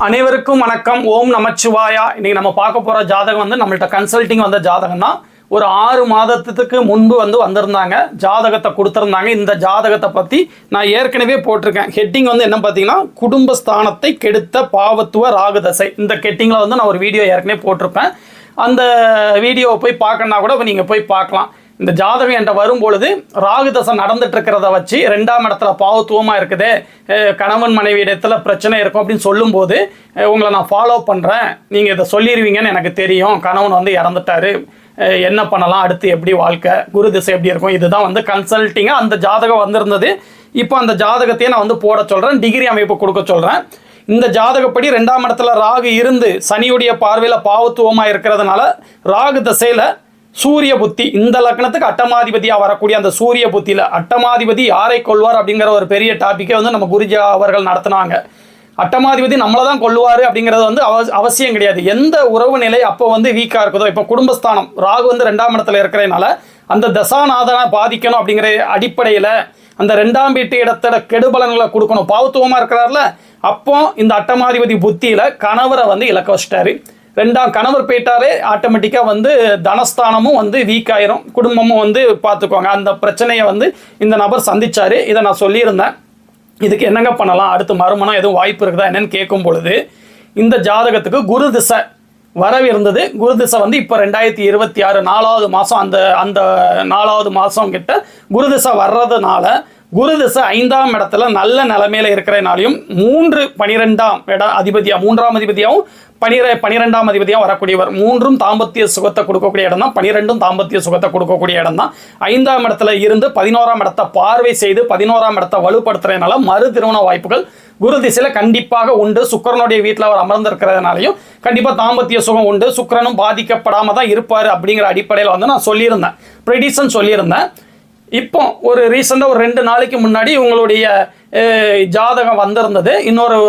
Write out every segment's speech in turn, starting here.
அனைவருக்கும் வணக்கம். ஓம் நமச்சிவாயா. இன்னைக்கு நம்ம பார்க்க போற ஜாதகம் வந்து நம்மள்ட்ட கன்சல்டிங் வந்த ஜாதகம் தான். ஒரு 6 மாதத்துக்கு முன்பு வந்திருந்தாங்க, ஜாதகத்தை கொடுத்துருந்தாங்க. இந்த ஜாதகத்தை பற்றி நான் ஏற்கனவே போட்டிருக்கேன். ஹெட்டிங் வந்து என்ன பார்த்தீங்கன்னா, குடும்பஸ்தானத்தை கெடுத்த பாவத்துவ ராகுதசை. இந்த ஹெட்டிங்கில் நான் ஒரு வீடியோ ஏற்கனவே போட்டிருப்பேன். அந்த வீடியோவை போய் பார்க்கணுன்னா கூட நீங்கள் போய் பார்க்கலாம். இந்த ஜாதகம் என்கிட்ட வரும்பொழுது ராகுதசை நடந்துட்டு இருக்கிறத வச்சு 2ஆம் இடத்துல பாவத்துவமாக இருக்குது, கணவன் மனைவி இடத்துல பிரச்சனை இருக்கும் அப்படின்னு சொல்லும்போது, உங்களை நான் ஃபாலோ பண்ணுறேன், நீங்கள் இதை சொல்லிடுவீங்கன்னு எனக்கு தெரியும், கணவன் இறந்துட்டாரு, என்ன பண்ணலாம், அடுத்து எப்படி வாழ்க்கை, குரு திசை எப்படி இருக்கும், இதுதான் கன்சல்ட்டிங்காக அந்த ஜாதகம் வந்திருந்தது. இப்போ அந்த ஜாதகத்தையே நான் போட சொல்கிறேன், டிகிரி அமைப்பு கொடுக்க சொல்கிறேன். இந்த ஜாதகப்படி 2ஆம் இடத்துல ராகு இருந்து சனியுடைய பார்வையில் பாவத்துவமாக இருக்கிறதுனால ராகு தசையில் சூரிய புத்தி, இந்த லக்னத்துக்கு அட்டமாதிபதியாக வரக்கூடிய அந்த சூரிய புத்தியில் அட்டமாதிபதி யாரை கொள்வார் அப்படிங்கிற ஒரு பெரிய டாப்பிக்கே நம்ம குருஜி அவர்கள் நடத்தினாங்க. அட்டமாதிபதி நம்மளை தான் கொள்வார் அப்படிங்கிறது அவசியம் கிடையாது. எந்த உறவு நிலை அப்போ வீக்காக இருக்குதோ, இப்போ குடும்பஸ்தானம் ராகு 2ஆம் இடத்துல இருக்கிறதுனால அந்த தசாநாதனை பாதிக்கணும் அப்படிங்கிற அடிப்படையில் அந்த 2ஆம் வீட்டு இடத்துல கெடுபலன்களை கொடுக்கணும். பாவத்துவமாக இருக்கிறார்ல, அப்போ இந்த அட்டமாதிபதி புத்தியில் கணவரை இழக்க வச்சிட்டாரு. 2ஆம் கணவர் போயிட்டாலே ஆட்டோமேட்டிக்காக தனஸ்தானமும் வீக் ஆயிரும், குடும்பமும் பார்த்துக்கோங்க. அந்த பிரச்சனையை இந்த நபர் சந்திச்சார். இதை நான் சொல்லியிருந்தேன். இதுக்கு என்னங்க பண்ணலாம், அடுத்து மறுமணம் எதுவும் வாய்ப்பு இருக்குதா என்னன்னு கேட்கும் பொழுது, இந்த ஜாதகத்துக்கு குரு திசை வரவு இருந்தது. குரு திசை இப்போ 2026 4வது மாதம், அந்த 4வது மாதம் கிட்ட குரு திசை வர்றதுனால குரு திசை 5ஆம் இடத்துல நல்ல நிலைமையில இருக்கிறனாலையும் 3-12ஆம் அதிபதியாக 3ஆம் அதிபதியாகவும் 12ஆம் அதிபதியாக வரக்கூடியவர். 3ம் தாம்பத்திய சுகத்தை கொடுக்கக்கூடிய இடம் தான், 12ம் தாம்பத்திய சுகத்தை கொடுக்கக்கூடிய இடம் தான். 5ஆம் இடத்துல இருந்து 11ஆம் இடத்தை பார்வை செய்து 11ஆம் இடத்தை வலுப்படுத்துறதுனால மறு திருமண வாய்ப்புகள் குரு திசையில் கண்டிப்பாக உண்டு. சுக்கிரனுடைய வீட்டில் அவர் அமர்ந்திருக்கிறதுனாலையும் கண்டிப்பாக தாம்பத்திய சுகம் உண்டு. சுக்கிரனும் பாதிக்கப்படாமல் தான் இருப்பார் அப்படிங்கிற அடிப்படையில் நான் சொல்லியிருந்தேன், ப்ரெடிஷன் சொல்லியிருந்தேன். இப்போ ஒரு ரீசெண்டாக ஒரு 2 நாளைக்கு முன்னாடி உங்களுடைய ஜாதகம் வந்திருந்தது.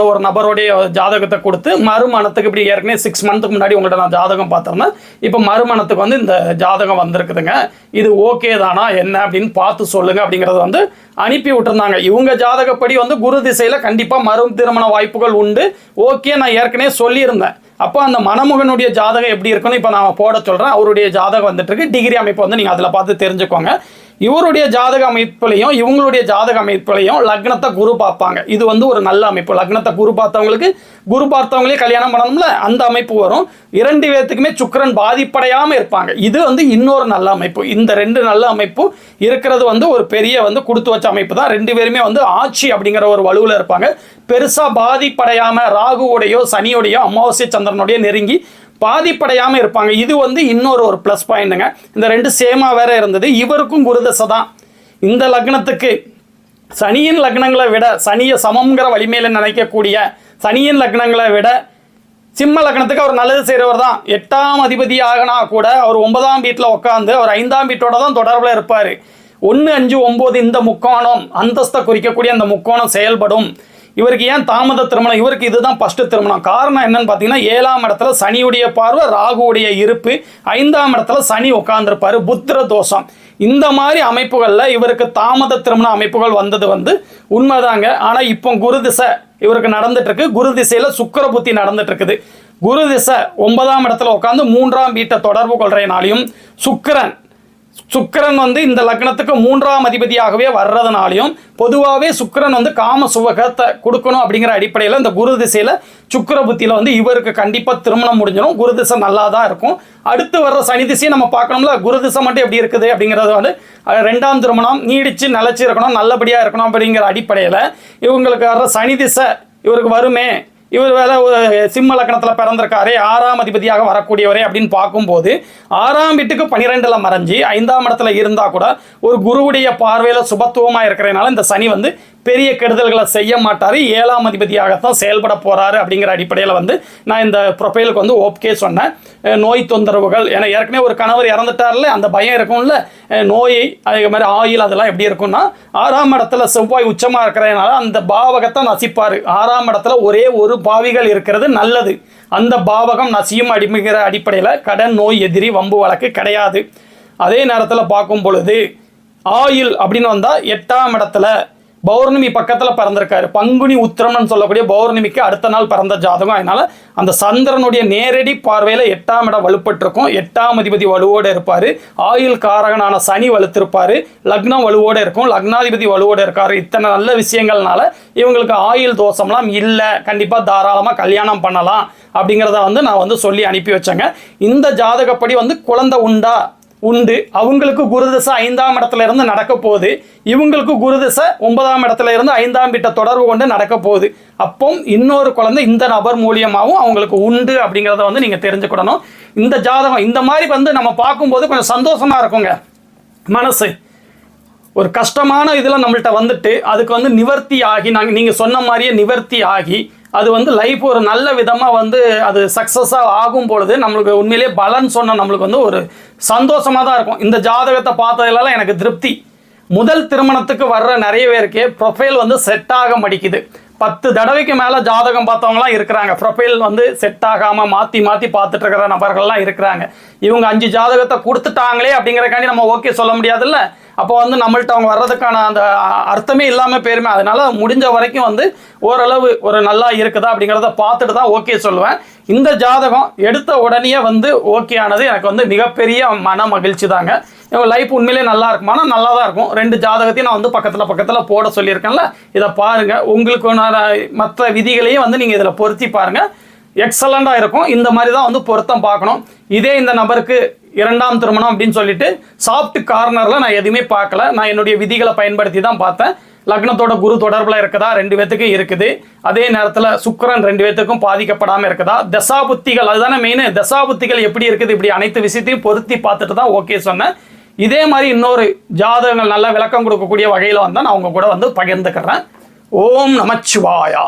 ஒரு நபருடைய ஜாதகத்தை கொடுத்து மறுமணத்துக்கு, இப்படி ஏற்கனவே 6 மந்த்துக்கு முன்னாடி உங்கள்கிட்ட நான் ஜாதகம் பார்த்துருந்தேன். இப்போ மறுமணத்துக்கு இந்த ஜாதகம் வந்திருக்குதுங்க, இது ஓகே தானா என்ன அப்படின்னு பார்த்து சொல்லுங்க அப்படிங்கிறது அனுப்பி விட்டுருந்தாங்க. இவங்க ஜாதகப்படி குரு திசையில் கண்டிப்பாக மறு திருமண வாய்ப்புகள் உண்டு. ஓகே, நான் ஏற்கனவே சொல்லியிருந்தேன். அப்போ அந்த மணமகனுடைய ஜாதகம் எப்படி இருக்குன்னு இப்போ நான் போட சொல்கிறேன். அவருடைய ஜாதகம் வந்துட்டுருக்கு, டிகிரி அமைப்பு நீங்கள் அதில் பார்த்து தெரிஞ்சுக்கோங்க. இவருடைய ஜாதக அமைப்புலையும் இவங்களுடைய ஜாதக அமைப்புலையும் லக்னத்தை குரு பார்ப்பாங்க. இது ஒரு நல்ல அமைப்பு. லக்னத்தை குரு பார்த்தவங்களே கல்யாணம் பண்ணணும்ல, அந்த அமைப்பு வரும். 2 பேர்த்துக்குமே சுக்கிரன் பாதிப்படையாமல் இருப்பாங்க. இது இன்னொரு நல்ல அமைப்பு. இந்த 2 நல்ல அமைப்பு இருக்கிறது ஒரு பெரிய கொடுத்து வச்ச அமைப்பு தான். 2 பேருமே ஆட்சி அப்படிங்கிற ஒரு வலுவில் இருப்பாங்க. பெருசாக பாதிப்படையாமல் ராகுவோடையோ சனியோடையோ அமாவாசை சந்திரனுடைய நெருங்கி பாதிப்படையாமல் இருப்பாங்க. இது இன்னொரு ஒரு ப்ளஸ் பாயிண்ட்டுங்க. இந்த 2 சேமாக வேற இருந்தது. இவருக்கும் குருதசை தான். இந்த லக்னத்துக்கு சனியின் லக்னங்களை விட, சனியை சமங்கிற வலிமையில் நினைக்கக்கூடிய சனியின் லக்னங்களை விட சிம்ம லக்னத்துக்கு அவர் நல்லது செய்கிறவர் தான். 8ஆம் அதிபதி ஆகனா கூட அவர் 9ஆம் வீட்டில் உட்காந்து அவர் 5ஆம் வீட்டோட தான் தொடர்பில் இருப்பார். 1, 5, 9 இந்த முக்கோணம், அந்தஸ்தை குறிக்கக்கூடிய அந்த முக்கோணம் செயல்படும். இவருக்கு ஏன் தாமத திருமணம், இவருக்கு இதுதான் ஃபர்ஸ்ட் திருமணம். காரணம் என்னன்னு பார்த்தீங்கன்னா, 7ஆம் இடத்துல சனியுடைய பார்வை, ராகுவுடைய இருப்பு, 5ஆம் இடத்துல சனி உட்கார்ந்துருப்பாரு, புத்திர தோஷம். இந்த மாதிரி அமைப்புகளில் இவருக்கு தாமத திருமண அமைப்புகள் வந்தது உண்மைதாங்க. ஆனால் இப்போ குரு திசை இவருக்கு நடந்துட்டு இருக்கு. குரு திசையில் சுக்கிர புத்தி நடந்துட்டு இருக்குது. குரு திசை 9ஆம் இடத்துல உட்காந்து 3ஆம் வீட்டை தொடர்பு கொள்றதுனாலையும் சுக்கிரன் இந்த லக்னத்துக்கு 3ஆம் அதிபதியாகவே வர்றதுனாலையும் பொதுவாகவே சுக்கிரன் காம சுகத்தை கொடுக்கணும் அப்படிங்கிற அடிப்படையில் இந்த குரு திசையில் சுக்கிர புத்தியில் இவருக்கு கண்டிப்பாக திருமணம் முடிஞ்சிடும். குரு திசை நல்லா தான் இருக்கும். அடுத்து வர்ற சனி திசையை நம்ம பார்க்கணும்ல, குரு திசை மட்டும் எப்படி இருக்குது அப்படிங்கிறது 2ஆம் திருமணம் நீடிச்சு நிலச்சி இருக்கணும், நல்லபடியாக இருக்கணும் அப்படிங்கிற அடிப்படையில் இவங்களுக்கு வர்ற சனி திசை இவருக்கு வருமே. இவர் வேற சிம்ம லக்னத்தில் பிறந்திருக்காரு, 6ஆம் அதிபதியாக வரக்கூடியவரே அப்படின்னு பார்க்கும்போது 6ஆம் வீட்டுக்கு 12ல் மறைஞ்சி 5ஆம் இடத்துல இருந்தால் கூட ஒரு குருவுடைய பார்வையில் சுபத்துவமாக இருக்கிறதுனால இந்த சனி பெரிய கெடுதல்களை செய்ய மாட்டார். 7ஆம் அதிபதியாகத்தான் செயல்பட போகிறாரு அப்படிங்கிற அடிப்படையில் நான் இந்த ப்ரொஃபைலுக்கு ஓகே சொன்னேன். நோய் தொந்தரவுகள், ஏன்னா ஏற்கனவே ஒரு கணவர் இறந்துட்டார்ல, அந்த பயம் இருக்கும்ல, நோய் அதே மாதிரி ஆயில் அதெல்லாம் எப்படி இருக்கும்னா, 6ஆம் இடத்துல செவ்வாய் உச்சமாக இருக்கிறதுனால அந்த பாவகத்தை நசிப்பார். 6ஆம் இடத்துல ஒரே ஒரு பாவிகள் இருக்கிறது நல்லது. அந்த பாவகம் நசியும் அப்படிங்கிற அடிப்படையில் கடன், நோய், எதிரி, வம்பு வழக்கு கிடையாது. அதே நேரத்தில் பார்க்கும் பொழுது ஆயில் அப்படின்னு வந்தால் 8ஆம் இடத்துல பௌர்ணமி பக்கத்தில் பிறந்திருக்காரு. பங்குனி உத்திரம்னு சொல்லக்கூடிய பௌர்ணமிக்கு அடுத்த நாள் பிறந்த ஜாதகம். அதனால அந்த சந்திரனுடைய நேரடி பார்வையில் 8ஆம் இடம் வலுப்பட்டிருக்கும். 8ஆம் அதிபதி வலுவோடு இருப்பார். ஆயுள் காரகனான சனி வலுத்திருப்பார். லக்னம் வலுவோடு இருக்கும். லக்னாதிபதி வலுவோடு இருக்காரு. இத்தனை நல்ல விஷயங்கள்னால இவங்களுக்கு ஆயுள் தோஷம்லாம் இல்லை, கண்டிப்பாக தாராளமாக கல்யாணம் பண்ணலாம் அப்படிங்கிறத வந்து நான் வந்து சொல்லி அனுப்பி வச்சேங்க. இந்த ஜாதகப்படி வந்து குழந்தை உண்டு. அவங்களுக்கு குருதிசை 5ஆம் இடத்துல இருந்து நடக்க போகுது. இவங்களுக்கு குருதிசை 9ஆம் இடத்துல இருந்து 5ஆம் வீட்டை தொடர்பு கொண்டு நடக்க போகுது. அப்போ இன்னொரு குழந்தை இந்த நபர் மூலியமாகவும் அவங்களுக்கு உண்டு அப்படிங்கிறத வந்து நீங்கள் தெரிஞ்சுக்கிடணும். இந்த ஜாதகம் இந்த மாதிரி வந்து நம்ம பார்க்கும்போது கொஞ்சம் சந்தோஷமா இருக்குங்க. மனசு ஒரு கஷ்டமான இதில் நம்மள்கிட்ட வந்துட்டு அதுக்கு வந்து நிவர்த்தி ஆகி நீங்கள் சொன்ன மாதிரியே நிவர்த்தி ஆகி அது வந்து லைஃப் ஒரு நல்ல விதமாக வந்து அது சக்ஸஸாக ஆகும் பொழுது நம்மளுக்கு உண்மையிலேயே பலன் சொன்ன நம்மளுக்கு வந்து ஒரு சந்தோஷமாக தான் இருக்கும். இந்த ஜாதகத்தை பார்த்ததுலாம் எனக்கு திருப்தி. முதல் திருமணத்துக்கு வர்ற நிறைய பேருக்கு ப்ரொஃபைல் வந்து செட் ஆக மாட்டேங்குது. 10 தடவைக்கு மேலே ஜாதகம் பார்த்தவங்களாம் இருக்கிறாங்க. ப்ரொஃபைல் வந்து செட் ஆகாமல் மாற்றி பார்த்துட்டு இருக்கிற நபர்கள்லாம் இருக்கிறாங்க. இவங்க 5 ஜாதகத்தை கொடுத்துட்டாங்களே அப்படிங்கிறக்காண்டி நம்ம ஓகே சொல்ல முடியாதுல்ல. அப்போ வந்து நம்மள்ட்ட அவங்க வர்றதுக்கான அந்த அர்த்தமே இல்லாமல் போயிருமே. அதனால முடிஞ்ச வரைக்கும் வந்து ஓரளவு ஒரு நல்லா இருக்குதா அப்படிங்கிறத பார்த்துட்டு தான் ஓகே சொல்லுவேன். இந்த ஜாதகம் எடுத்த உடனே வந்து ஓகே ஆனது எனக்கு வந்து மிகப்பெரிய மன மகிழ்ச்சி தாங்க. இவங்க லைஃப் உண்மையிலே நல்லா இருக்குமானா நல்லா தான் இருக்கும். 2 ஜாதகத்தையும் நான் வந்து பக்கத்தில் போட சொல்லியிருக்கேன்ல, இதை பாருங்கள். உங்களுக்கு மற்ற விதிகளையும் வந்து நீங்கள் இதில் பொருத்தி பாருங்கள். எக்ஸலண்டாக இருக்கும். இந்த மாதிரி தான் வந்து பொருத்தம் பார்க்கணும். இதே இந்த நபருக்கு 2ஆம் திருமணம் அப்படின்னு சொல்லிட்டு சாஃப்ட் கார்னரில் நான் எதுவுமே பார்க்கல. நான் என்னுடைய விதிகளை பயன்படுத்தி தான் பார்த்தேன். லக்னத்தோட குரு தொடர்பில் இருக்குதா, 2 பேத்துக்கும் இருக்குது. அதே நேரத்தில் சுக்கிரன் 2 பேத்துக்கும் பாதிக்கப்படாமல் இருக்குதா, தசாபுத்திகள் அதுதானே மெயின். தசாபுத்திகள் எப்படி இருக்குது, இப்படி அனைத்து விஷயத்தையும் பொருத்தி பார்த்துட்டு தான் ஓகே சொன்னேன். இதே மாதிரி இன்னொரு ஜாதகங்கள் நல்ல விளக்கம் கொடுக்கக்கூடிய வகையில் வந்தால் நான் அவங்க கூட வந்து பகிர்ந்துக்கிறேன். ஓம் நமச்சிவாயா.